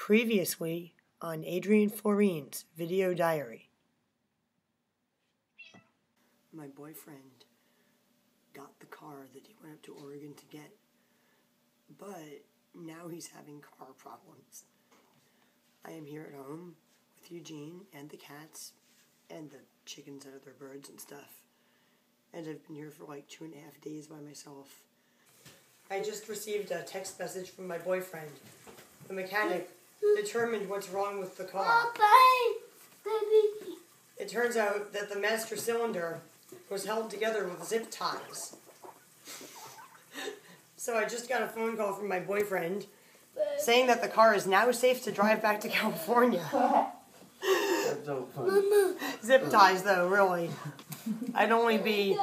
Previously on Adrienne Floreen's video diary. My boyfriend got the car that he went up to Oregon to get, but now he's having car problems. I am here at home with Eugene and the cats and the chickens and other birds and stuff, and I've been here for like 2.5 days by myself. I just received a text message from my boyfriend. The mechanic determined what's wrong with the car. Baby. It turns out that the master cylinder was held together with zip ties. So I just got a phone call from my boyfriend saying that the car is now safe to drive back to California. That's so funny. Zip ties though, really. I'd only be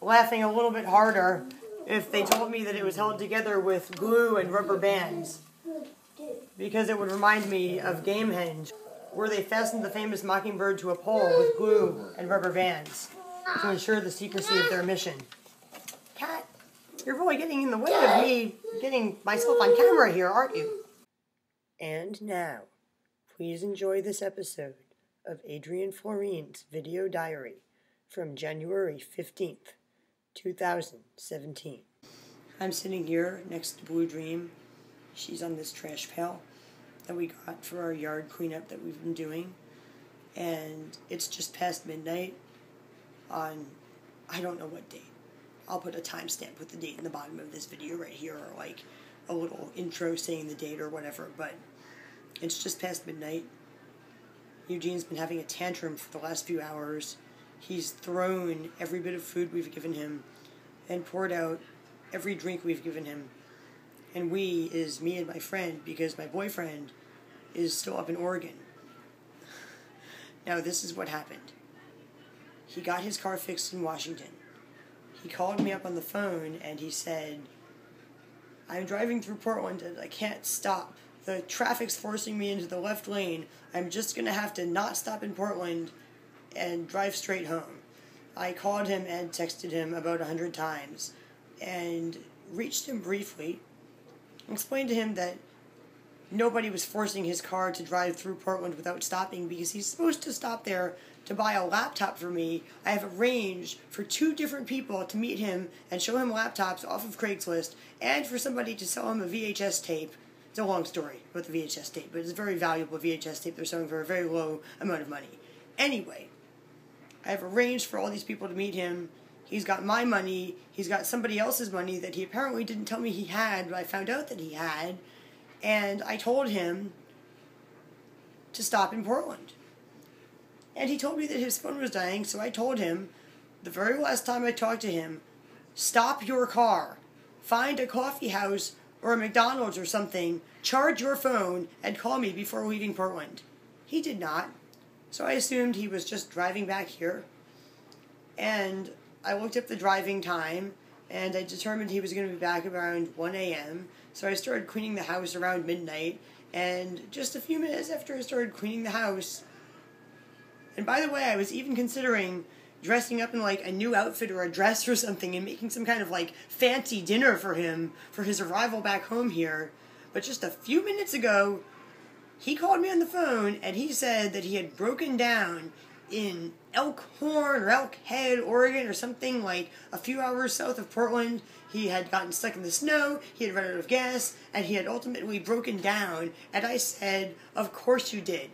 laughing a little bit harder if they told me that it was held together with glue and rubber bands, because it would remind me of Gamehenge, where they fastened the famous mockingbird to a pole with glue and rubber bands to ensure the secrecy of their mission. Cat, you're really getting in the way of me getting myself on camera here, aren't you? And now, please enjoy this episode of Adrienne Floreen's video diary from January 15th, 2017. I'm sitting here next to Blue Dream. She's on this trash pail that we got for our yard cleanup that we've been doing. And it's just past midnight on, I don't know what date. I'll put a timestamp with the date in the bottom of this video right here, or like a little intro saying the date or whatever, but it's just past midnight. Eugene's been having a tantrum for the last few hours. He's thrown every bit of food we've given him and poured out every drink we've given him. And we is me and my friend, because my boyfriend is still up in Oregon. Now, this is what happened. He got his car fixed in Washington. He called me up on the phone and he said, I'm driving through Portland and I can't stop. The traffic's forcing me into the left lane. I'm just going to have to not stop in Portland and drive straight home. I called him and texted him about 100 times and reached him briefly, explained to him that nobody was forcing his car to drive through Portland without stopping, because he's supposed to stop there to buy a laptop for me. I have arranged for 2 different people to meet him and show him laptops off of Craigslist, and for somebody to sell him a VHS tape. It's a long story about the VHS tape, but it's a very valuable VHS tape they're selling for a very low amount of money. Anyway, I have arranged for all these people to meet him. He's got my money. He's got somebody else's money that he apparently didn't tell me he had, but I found out that he had. And I told him to stop in Portland. And he told me that his phone was dying, so I told him, the very last time I talked to him, stop your car. Find a coffee house or a McDonald's or something, charge your phone, and call me before leaving Portland. He did not. So I assumed he was just driving back here. And I looked up the driving time, and I determined he was going to be back around 1 a.m., so I started cleaning the house around midnight, and just a few minutes after I started cleaning the house, and by the way, I was even considering dressing up in like a new outfit or a dress or something and making some kind of like fancy dinner for him for his arrival back home here, but just a few minutes ago, he called me on the phone, and he said that he had broken down in Elkhorn or Elkhead, Oregon, or something like a few hours south of Portland. He had gotten stuck in the snow, he had run out of gas, and he had ultimately broken down. And I said, of course you did.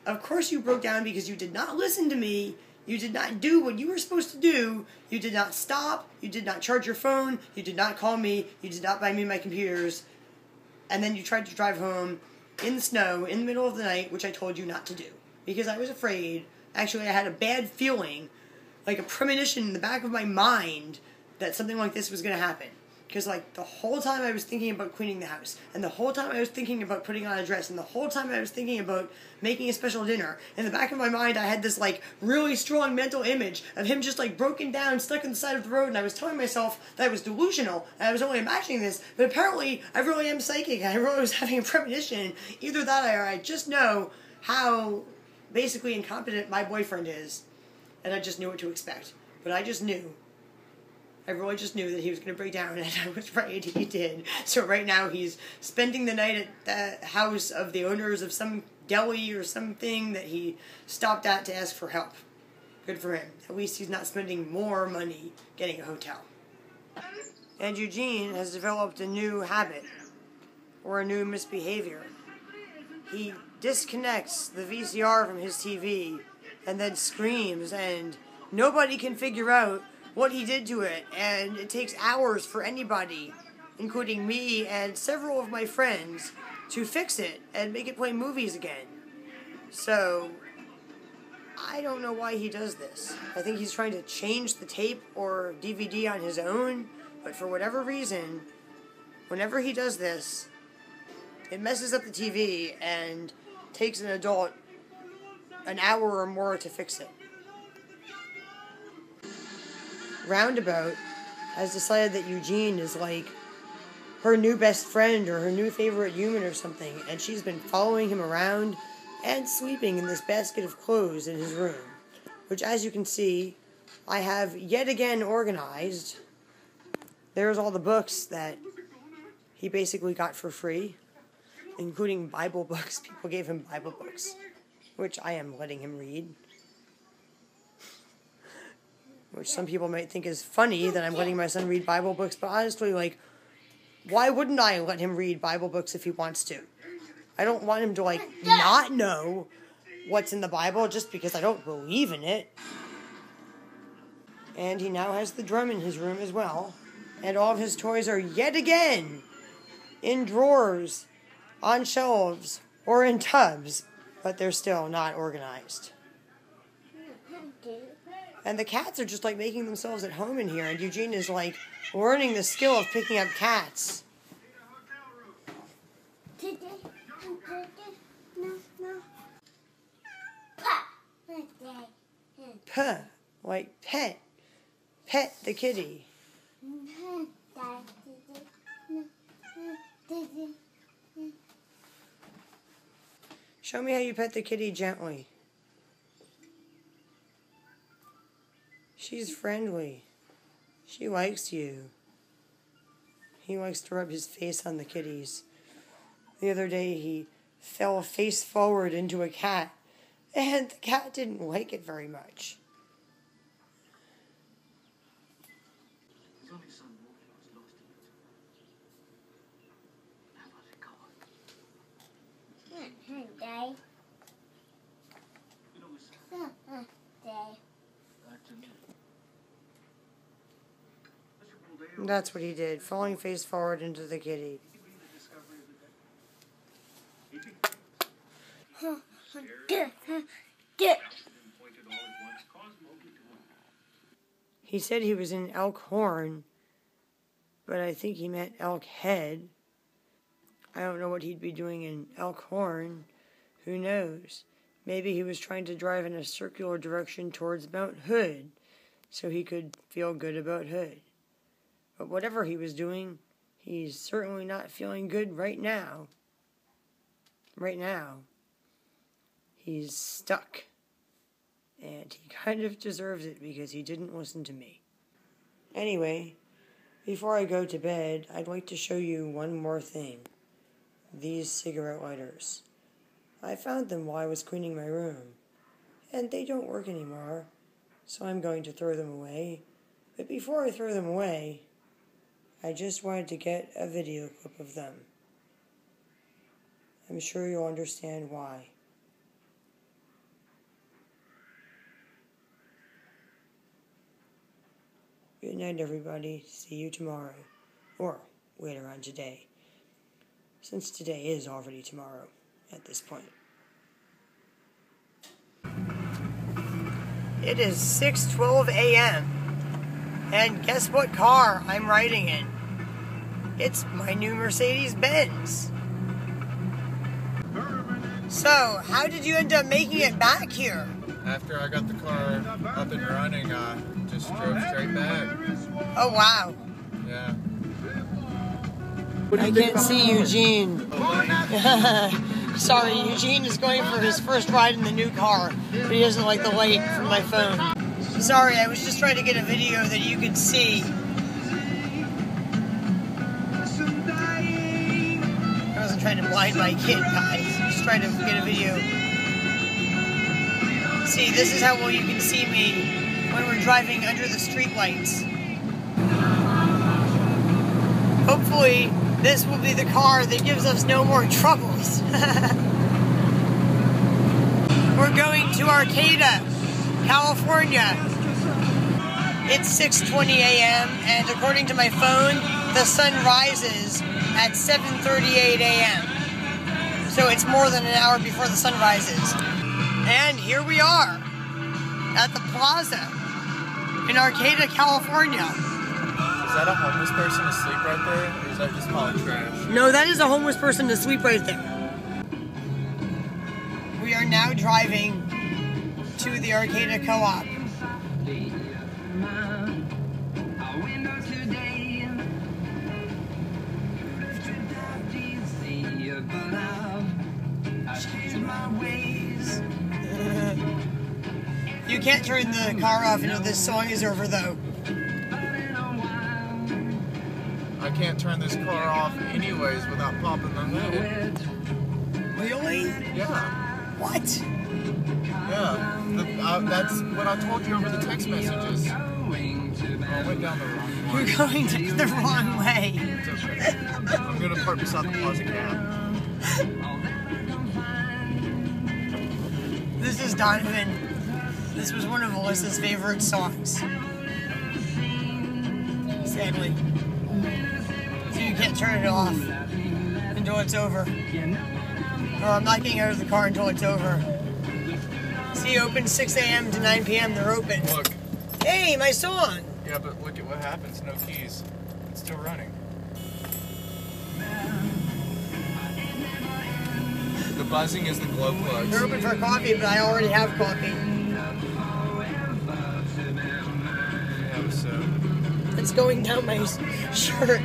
Of course you broke down, because you did not listen to me. You did not do what you were supposed to do. You did not stop. You did not charge your phone. You did not call me. You did not buy me my computers. And then you tried to drive home in the snow in the middle of the night, which I told you not to do, because I was afraid. Actually, I had a bad feeling, like a premonition in the back of my mind, that something like this was going to happen. Because, like, the whole time I was thinking about cleaning the house, and the whole time I was thinking about putting on a dress, and the whole time I was thinking about making a special dinner, in the back of my mind I had this, like, really strong mental image of him just, like, broken down, stuck on the side of the road, and I was telling myself that I was delusional, and I was only imagining this, but apparently I really am psychic, and I really was having a premonition. Either that or I just know how basically incompetent my boyfriend is, and I just knew what to expect. But I just knew I really just knew that he was going to break down, and I was right, he did. So right now he's spending the night at the house of the owners of some deli or something that he stopped at to ask for help. Good for him. At least he's not spending more money getting a hotel. And Eugene has developed a new habit, or a new misbehavior. He disconnects the VCR from his TV and then screams, and nobody can figure out what he did to it, and it takes hours for anybody, including me and several of my friends, to fix it and make it play movies again. So, I don't know why he does this. I think he's trying to change the tape or DVD on his own, but for whatever reason, whenever he does this, it messes up the TV and takes an adult an hour or more to fix it. Roundabout has decided that Eugene is like her new best friend or her new favorite human or something, and she's been following him around and sleeping in this basket of clothes in his room, which, as you can see, I have yet again organized. There's all the books that he basically got for free, including Bible books. People gave him Bible books, which I am letting him read. Which some people might think is funny that I'm letting my son read Bible books, but honestly, like, why wouldn't I let him read Bible books if he wants to? I don't want him to, like, not know what's in the Bible just because I don't believe in it. And he now has the drum in his room as well. And all of his toys are yet again in drawers, on shelves, or in tubs, but they're still not organized. And the cats are just like making themselves at home in here, and Eugene is like learning the skill of picking up cats. Puh, like pet. Pet the kitty. Show me how you pet the kitty gently. She's friendly. She likes you. He likes to rub his face on the kitties. The other day he fell face forward into a cat, and the cat didn't like it very much. That's what he did, falling face forward into the kitty. He said he was in Elk Horn, but I think he meant Elk Head. I don't know what he'd be doing in Elk Horn. Who knows? Maybe he was trying to drive in a circular direction towards Mount Hood, so he could feel good about Hood. But whatever he was doing, he's certainly not feeling good right now. Right now, he's stuck. And he kind of deserves it because he didn't listen to me. Anyway, before I go to bed, I'd like to show you one more thing. These cigarette lighters. I found them while I was cleaning my room, and they don't work anymore, so I'm going to throw them away. But before I throw them away, I just wanted to get a video clip of them. I'm sure you'll understand why. Good night, everybody. See you tomorrow. Or later on today. Since today is already tomorrow at this point. It is 6:12 a.m. And guess what car I'm riding in? It's my new Mercedes-Benz. So, how did you end up making it back here? After I got the car up and running, I just drove straight back. Oh, wow. Yeah. I can't see Eugene. Sorry, Eugene is going for his first ride in the new car, but he doesn't like the light from my phone. Sorry, I was just trying to get a video that you could see trying to blind my kid, guys. Just trying to get a video. See, this is how well you can see me when we're driving under the streetlights. Hopefully, this will be the car that gives us no more troubles. We're going to Arcata, California. It's 6:20 a.m. and according to my phone, the sun rises at 7:38 a.m. So it's more than an hour before the sun rises. And here we are at the plaza in Arcata, California. Is that a homeless person asleep right there, or is that just all trash? No, that is a homeless person asleep right there. We are now driving to the Arcata Co-op. You can't turn the car off until this song is over, though. I can't turn this car off anyways without popping the hood. Really? Yeah. What? Yeah. That's what I told you over the text messages. Oh, I went down the wrong way. You're going the wrong way. It's okay. I'm going to park beside the plaza cab. This is Donovan. This was one of Alyssa's favorite songs. Sadly. So you can't turn it off until it's over. Or I'm not getting out of the car until it's over. See, open 6 a.m. to 9 p.m. They're open. Look. Hey, my song! Yeah, but look at what happens. No keys. It's still running. The buzzing is the glow plugs. They're open for coffee, but I already have coffee. Yeah, so. It's going down my shirt.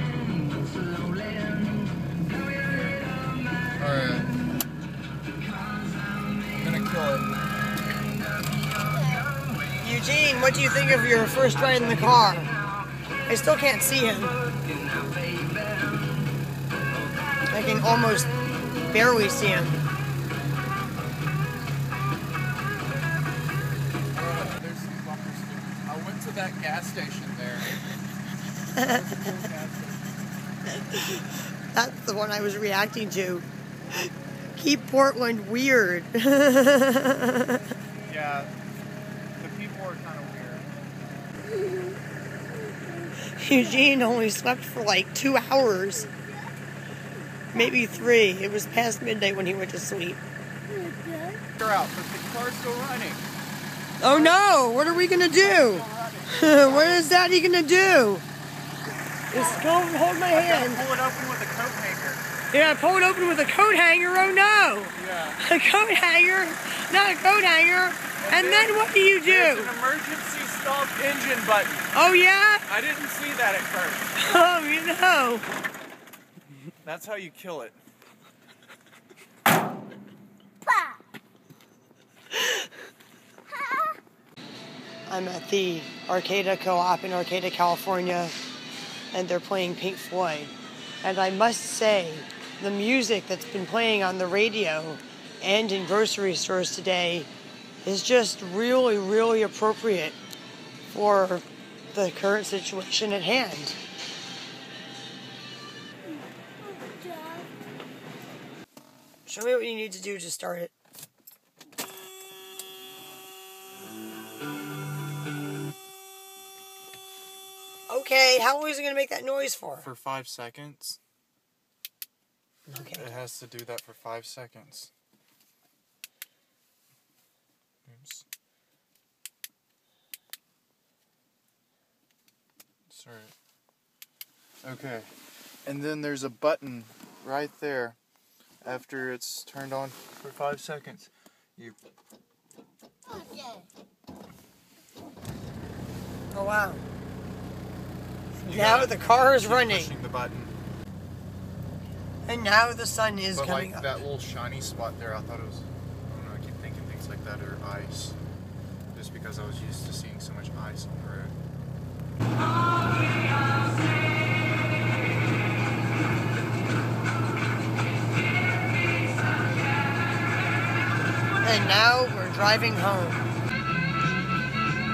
Alright. I'm gonna kill it. Eugene, what do you think of your first ride in the car? I still can't see him. I can almost barely see him. There's some bumpers too. I went to that gas station there. That's the one I was reacting to. Keep Portland weird. Yeah, the people are kind of weird. Eugene only slept for like 2 hours. Maybe 3. It was past midnight when he went to sleep. They're out, but the car's still running. Oh no! What are we gonna do? What is Daddy gonna do? Just go and hold my hand. Pull it open with a coat hanger. Yeah, pull it open with a coat hanger. Oh no! Yeah. A coat hanger, not a coat hanger. And then what do you There's do? an emergency stop engine button. Oh yeah? I didn't see that at first. Oh, you know. That's how you kill it. I'm at the Arcata Co-op in Arcata, California, and they're playing Pink Floyd. And I must say, the music that's been playing on the radio and in grocery stores today is just really, really appropriate for the current situation at hand. Show me what you need to do to start it. Okay, how long is it going to make that noise for? For 5 seconds. Okay. It has to do that for 5 seconds. Oops. Sorry. Okay. And then there's a button right there after it's turned on for 5 seconds. You. Oh, wow. Now the car is running. Pushing the button. And now the sun is But coming like up. that little shiny spot there, I thought it was, I don't know, I keep thinking things like that are ice. Just because I was used to seeing so much ice on the road. And now we're driving home.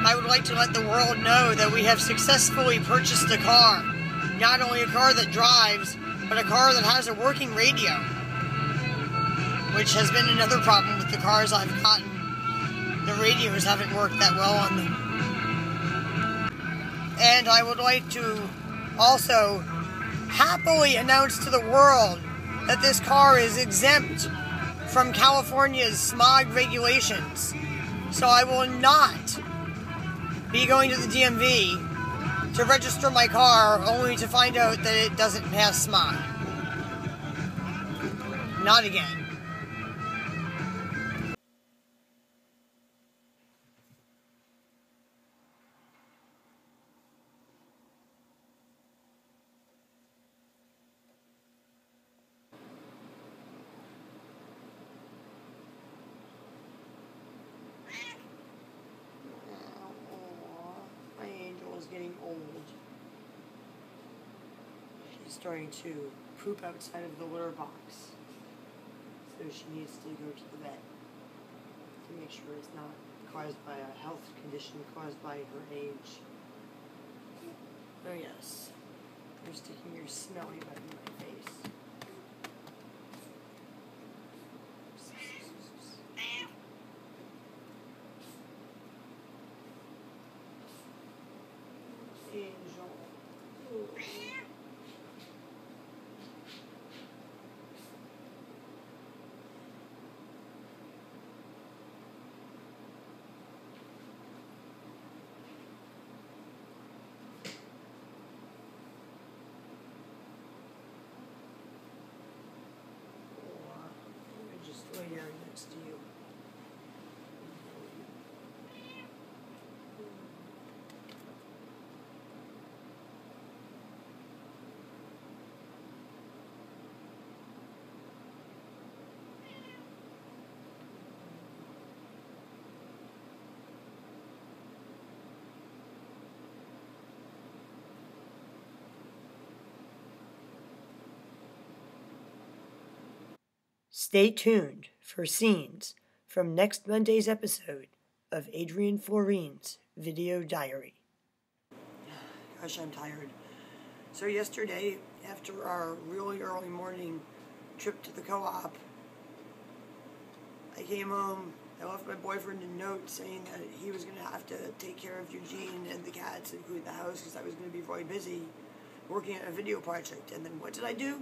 I would like to let the world know that we have successfully purchased a car. Not only a car that drives, but a car that has a working radio. Which has been another problem with the cars I've gotten. The radios haven't worked that well on them. And I would like to also happily announce to the world that this car is exempt from California's smog regulations. So I will not be going to the DMV to register my car only to find out that it doesn't pass smog. Not again. My angel is getting old. She's starting to poop outside of the litter box. So she needs to go to the vet to make sure it's not caused by a health condition caused by her age. Oh yes, you're sticking your smelly butt in my face. Angel. Ooh. Just lay down next to you. Stay tuned for scenes from next Monday's episode of Adrienne Floreen's Video Diary. Gosh, I'm tired. So yesterday, after our really early morning trip to the co-op, I came home. I left my boyfriend a note saying that he was going to have to take care of Eugene and the cats and clean the house because I was going to be really busy working on a video project. And then what did I do?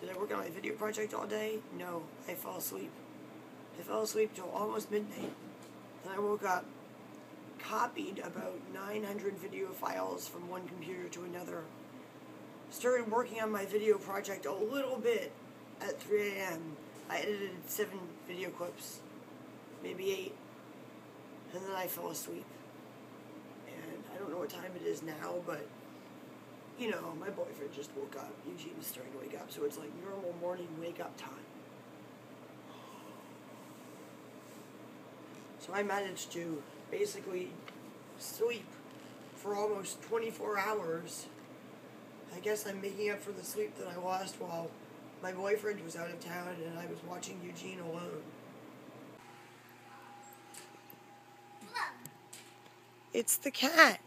Did I work on my video project all day? No, I fell asleep. I fell asleep till almost midnight. Then I woke up, copied about 900 video files from one computer to another, started working on my video project a little bit at 3 a.m. I edited 7 video clips, maybe 8, and then I fell asleep. And I don't know what time it is now, but you know, my boyfriend just woke up. Eugene is starting to wake up, so it's like normal morning wake-up time. So I managed to basically sleep for almost 24 hours. I guess I'm making up for the sleep that I lost while my boyfriend was out of town and I was watching Eugene alone. It's the cat.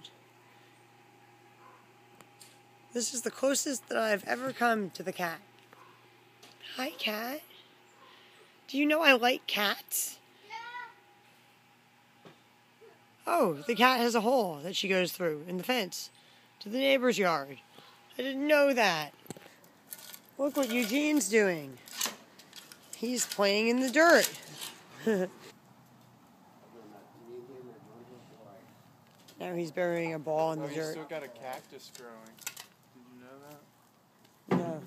This is the closest that I've ever come to the cat. Hi, cat. Do you know I like cats? Oh, the cat has a hole that she goes through in the fence to the neighbor's yard. I didn't know that. Look what Eugene's doing. He's playing in the dirt. Now he's burying a ball in the dirt. He's still got a cactus growing. Did you know that? No.